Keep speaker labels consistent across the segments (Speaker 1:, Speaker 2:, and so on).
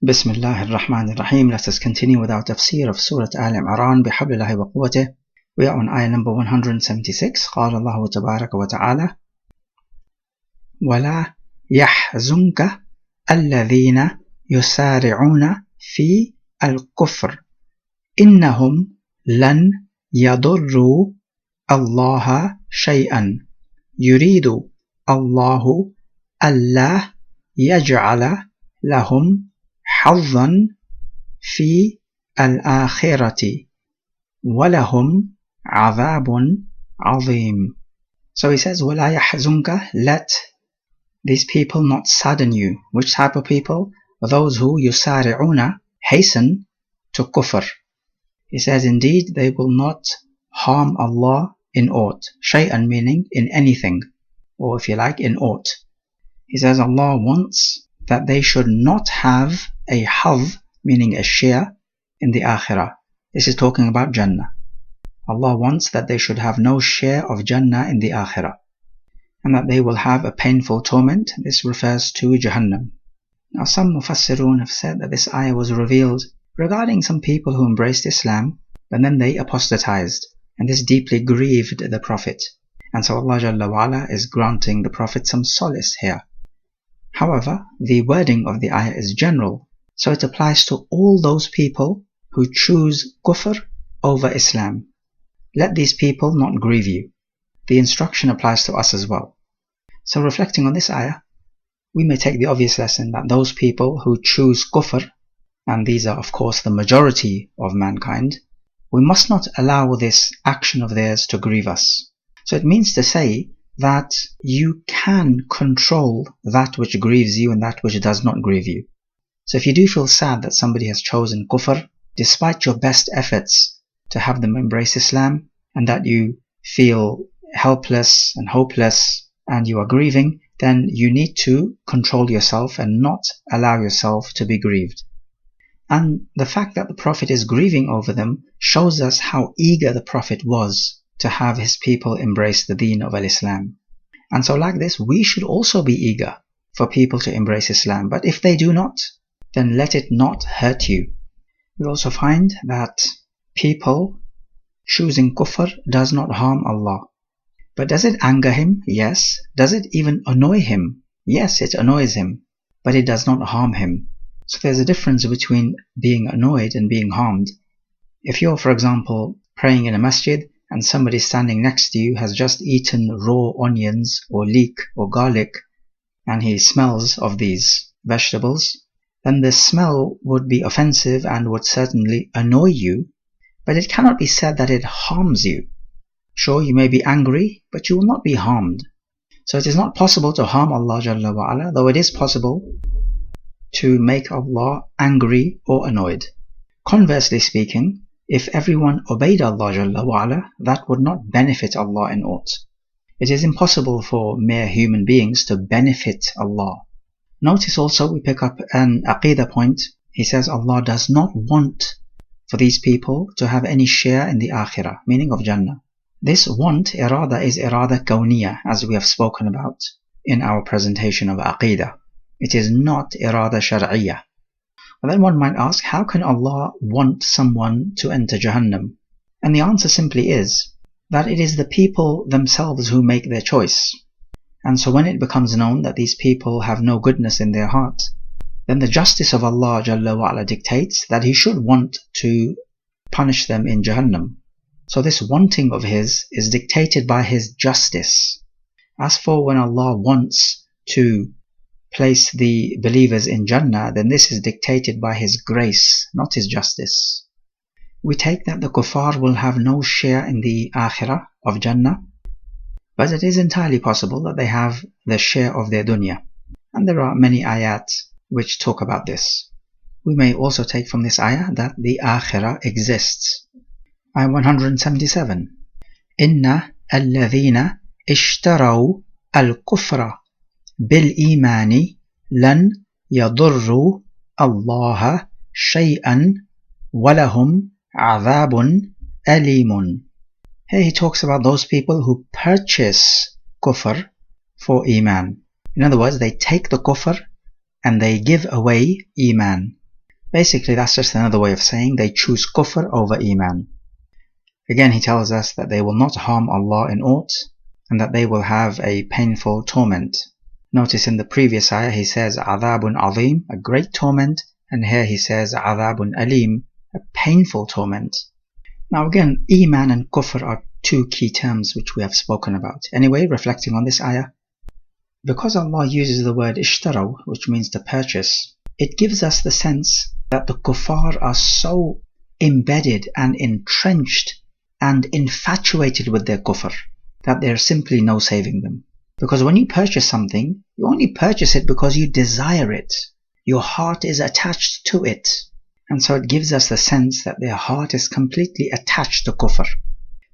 Speaker 1: Bismillahir Rahmanir Rahim. Let us continue with our tafsir of Surah Aal-Imraan bihablillahi wa quwwatih. We are on ayah number 176. قال الله تبارك وتعالى ولا يحزنك الذين يسارعون في الكفر إنهم لن يضروا الله شيئا يريد الله ألا يجعل لهم حظا في الآخرة ولهم عذاب عظيم. So he says, وَلَا يَحْزُنْكَ, let these people not sadden you. Which type of people? Those who يُسَارِعُونَ, hasten to kufr. He says, indeed, they will not harm Allah in aught. Shay'an meaning in anything, or if you like, in aught. He says Allah wants that they should not have a hadh, meaning a share, in the akhirah. This is talking about Jannah. Allah wants that they should have no share of Jannah in the akhirah, and that they will have a painful torment. This refers to Jahannam. Now some Mufassirun have said that this ayah was revealed regarding some people who embraced Islam, but then they apostatized, and this deeply grieved the Prophet. And so Allah Jalla wa'ala is granting the Prophet some solace here. However, the wording of the ayah is general, so it applies to all those people who choose kufr over Islam. Let these people not grieve you. The instruction applies to us as well. So reflecting on this ayah, we may take the obvious lesson that those people who choose kufr, and these are of course the majority of mankind, we must not allow this action of theirs to grieve us. So it means to say that you can control that which grieves you and that which does not grieve you. So if you do feel sad that somebody has chosen kufr, despite your best efforts to have them embrace Islam, and that you feel helpless and hopeless and you are grieving, then you need to control yourself and not allow yourself to be grieved. And the fact that the Prophet is grieving over them shows us how eager the Prophet was to have his people embrace the deen of al-Islam. And so like this, we should also be eager for people to embrace Islam. But if they do not, then let it not hurt you. We also find that people choosing kufr does not harm Allah. But does it anger him? Yes. Does it even annoy him? Yes, it annoys him, but it does not harm him. So there's a difference between being annoyed and being harmed. If you're, for example, praying in a masjid and somebody standing next to you has just eaten raw onions or leek or garlic, and he smells of these vegetables, then the smell would be offensive and would certainly annoy you, but it cannot be said that it harms you. Sure, you may be angry, but you will not be harmed. So it is not possible to harm Allah Jalla wa'ala, though it is possible to make Allah angry or annoyed. Conversely speaking, if everyone obeyed Allah Jalla wa'ala, that would not benefit Allah in aught. It is impossible for mere human beings to benefit Allah. Notice also we pick up an aqidah point. He says Allah does not want for these people to have any share in the akhirah, meaning of Jannah. This want, irada, is irada kawniyah, as we have spoken about in our presentation of aqidah. It is not irada shar'iyah. And then one might ask, how can Allah want someone to enter Jahannam? And the answer simply is that it is the people themselves who make their choice. And so when it becomes known that these people have no goodness in their heart, then the justice of Allah Jalla wa'ala dictates that He should want to punish them in Jahannam. So this wanting of His is dictated by His justice. As for when Allah wants to place the believers in Jannah, then this is dictated by His grace, not His justice. We take that the kuffar will have no share in the akhirah of Jannah, but it is entirely possible that they have the share of their dunya. And there are many ayat which talk about this. We may also take from this ayah that the akhirah exists. Ayah 177. Inna alladhina ishtaraw al-kufra bil-imani lan yadurru Allah shay'an walahum adhabun alimun. Here he talks about those people who purchase kufr for iman. In other words, they take the kufr and they give away iman. Basically, that's just another way of saying they choose kufr over iman. Again, he tells us that they will not harm Allah in aught, and that they will have a painful torment. Notice in the previous ayah he says adhabun azim, a great torment, and here he says adhabun alim, a painful torment. Now again, iman and kufr are two key terms which we have spoken about. Anyway, reflecting on this ayah, because Allah uses the word ishtaraw, which means to purchase, it gives us the sense that the kuffar are so embedded and entrenched and infatuated with their kufr that there's simply no saving them. Because when you purchase something, you only purchase it because you desire it. Your heart is attached to it. And so it gives us the sense that their heart is completely attached to kufr.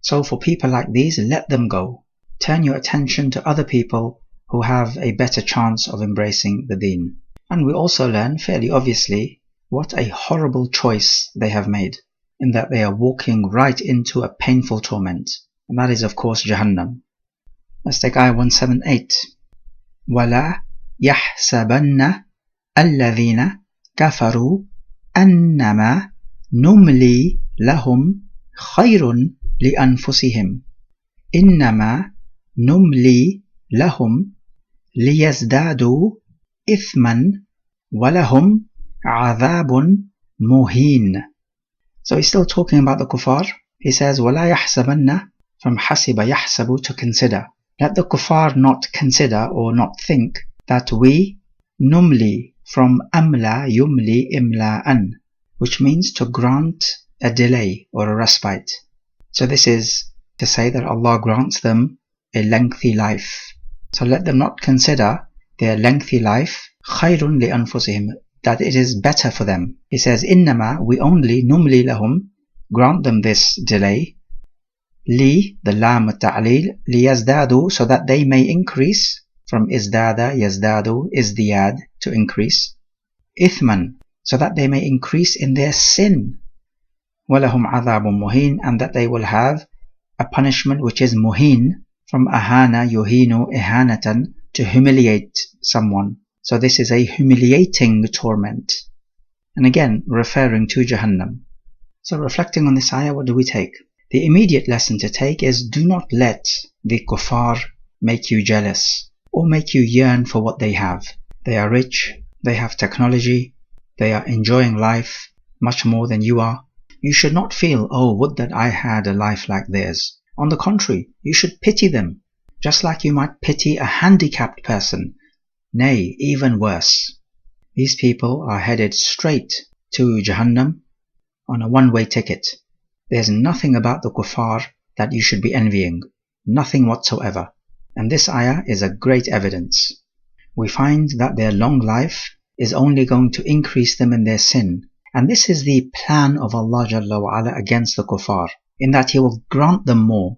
Speaker 1: So for people like these, let them go. Turn your attention to other people who have a better chance of embracing the deen. And we also learn, fairly obviously, what a horrible choice they have made, in that they are walking right into a painful torment. And that is, of course, Jahannam. Let's take ayah 178. وَلَا يَحْسَبَنَّ الَّذِينَ كَفَرُوا أَنَّمَا نُمْلِي لَهُمْ خَيْرٌ لِأَنفُسِهِمْ إِنَّمَا نُمْلِي لَهُمْ لِيَزْدَادُوا إِثْمًا وَلَهُمْ عَذَابٌ مُهِينٌ. So he's still talking about the kuffar. He says, وَلَا يَحْسَبَنَّ, from حَسِبَ يَحْسَبُ, to consider. Let the kuffar not consider or not think that we numli, from amla yumli imla'an, which means to grant a delay or a respite. So this is to say that Allah grants them a lengthy life. So let them not consider their lengthy life khayrun li anfusihim, that it is better for them. He says, innama, we only numli lahum, grant them this delay, li, the lam ta'lil, li yazdadu, so that they may increase, from izdada, yazdadu, izdiyad, to increase, ithman, so that they may increase in their sin, walahum adhabun muhin, and that they will have a punishment which is muhin, from ahana yuhinu ihanatan, to humiliate someone. So this is a humiliating torment. And again, referring to Jahannam. So reflecting on this ayah, what do we take? The immediate lesson to take is, do not let the kuffar make you jealous or make you yearn for what they have. They are rich, they have technology, they are enjoying life much more than you are. You should not feel, oh, would that I had a life like theirs. On the contrary, you should pity them, just like you might pity a handicapped person. Nay, even worse. These people are headed straight to Jahannam on a one-way ticket. There's nothing about the kuffar that you should be envying, nothing whatsoever. And this ayah is a great evidence. We find that their long life is only going to increase them in their sin. And this is the plan of Allah Jalla wa Ala against the kuffar, in that He will grant them more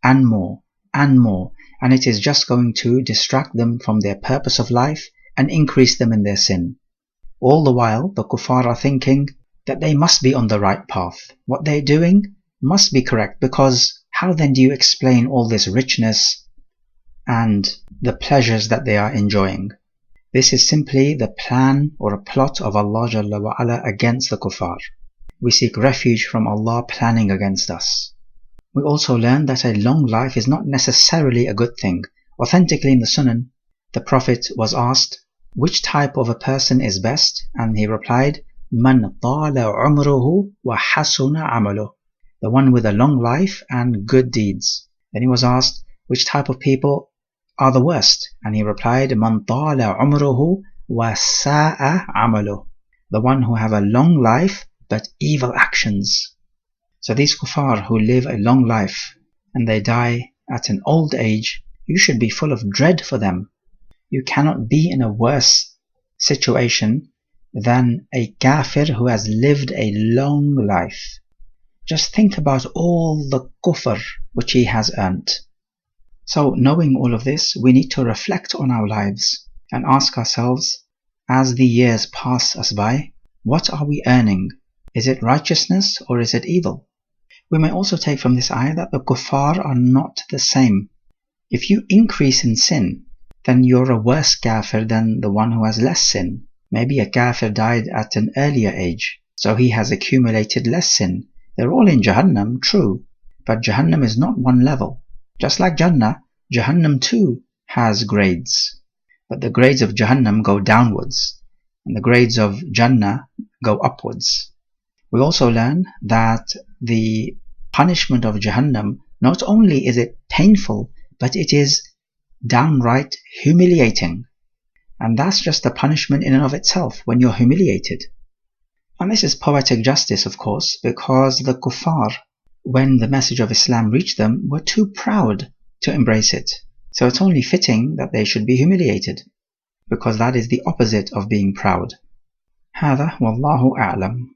Speaker 1: and more and more, and it is just going to distract them from their purpose of life and increase them in their sin. All the while, the kuffar are thinking that they must be on the right path. What they're doing must be correct, because how then do you explain all this richness and the pleasures that they are enjoying? This is simply the plan or a plot of Allah Jalla wa Ala against the kuffar. We seek refuge from Allah planning against us. We also learn that a long life is not necessarily a good thing. Authentically in the Sunan, the Prophet was asked, which type of a person is best? And he replied, Man tala umruhu wa hasuna amaluh, the one with a long life and good deeds. Then he was asked, which type of people are the worst? And he replied, Man tala umruhu wa sa'a amaluh, the one who have a long life but evil actions. So these kuffar who live a long life and they die at an old age, you should be full of dread for them. You cannot be in a worse situation than a kafir who has lived a long life. Just think about all the kufr which he has earned. So knowing all of this, we need to reflect on our lives and ask ourselves, as the years pass us by, what are we earning? Is it righteousness or is it evil? We may also take from this ayah that the kuffar are not the same. If you increase in sin, then you're a worse kafir than the one who has less sin. Maybe a kafir died at an earlier age, so he has accumulated less sin. They're all in Jahannam, true, but Jahannam is not one level. Just like Jannah, Jahannam too has grades, but the grades of Jahannam go downwards, and the grades of Jannah go upwards. We also learn that the punishment of Jahannam, not only is it painful, but it is downright humiliating. And that's just the punishment in and of itself, when you're humiliated. And this is poetic justice, of course, because the kuffar, when the message of Islam reached them, were too proud to embrace it. So it's only fitting that they should be humiliated, because that is the opposite of being proud. هذا والله أعلم.